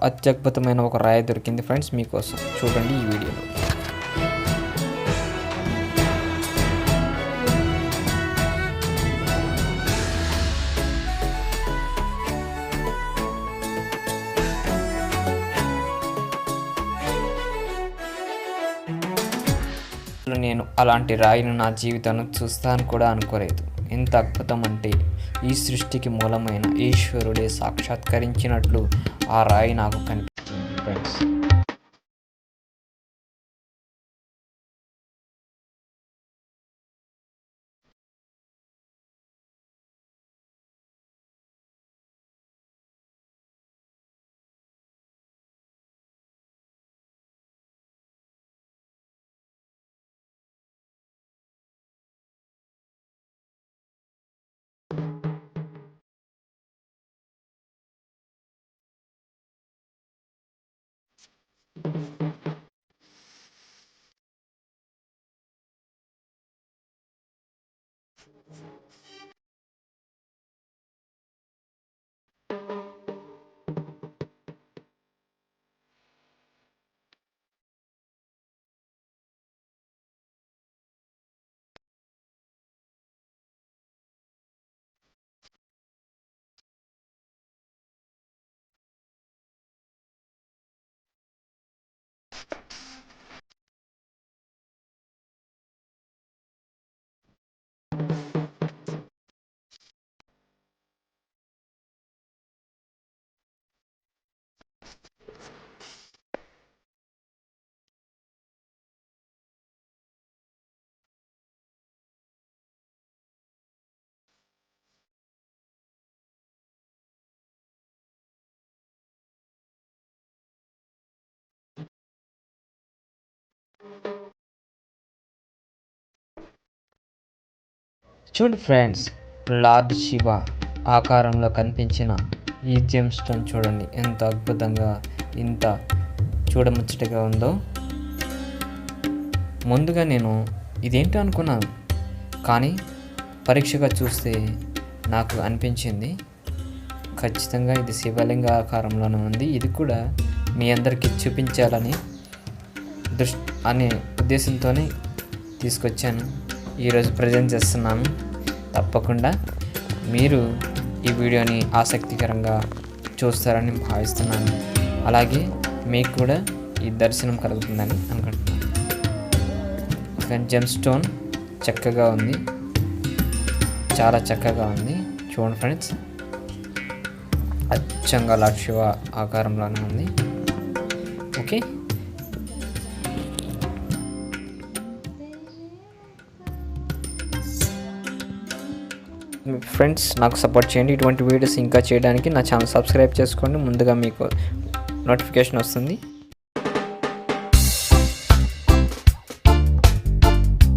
అత్యద్భుతమైన ఒక రాయి దొరికింది ఫ్రెండ్స్ మీకోసం. చూడండి ఈ వీడియోలో. నేను అలాంటి రాయిని నా జీవితంలో చూస్తాను కూడా అనుకోలేదు. ఎంత అద్భుతం అంటే ఈ సృష్టికి మూలమైన ఈశ్వరుడే సాక్షాత్కరించినట్లు ఆ రాయి నాకు కనిపించింది ఫ్రెండ్స్. చూడండి ఫ్రెండ్స్, లార్డ్ శివ ఆకారంలో కనిపించిన ఈ జెమ్ స్టోన్ చూడండి ఎంత అద్భుతంగా, ఇంత చూడముచ్చటగా ఉందో. ముందుగా నేను ఇదేంటో అనుకున్నాను, కానీ పరీక్షగా చూస్తే నాకు అనిపించింది ఖచ్చితంగా ఇది శివలింగ ఆకారంలోనే ఉంది. ఇది కూడా మీ అందరికీ చూపించాలని అనే ఉద్దేశంతోనే తీసుకొచ్చాను, ఈరోజు ప్రజెంట్ చేస్తున్నాను. తప్పకుండా మీరు ఈ వీడియోని ఆసక్తికరంగా చూస్తారని భావిస్తున్నాను. అలాగే మీకు కూడా ఈ దర్శనం కలుగుతుందని అనుకుంటున్నాను. జెమ్ స్టోన్ చక్కగా ఉంది, చాలా చక్కగా ఉంది. చూడండి ఫ్రెండ్స్, అచ్చంగా లార్డ్ శివ ఆకారంలోనే ఉంది. ఓకే, ఫ్రెండ్స్ నాకు సపోర్ట్ చేయండి. ఇటువంటి వీడియోస్ ఇంకా చేయడానికి నా ఛానల్ సబ్స్క్రైబ్ చేసుకోండి. ముందుగా మీకు నోటిఫికేషన్ వస్తుంది.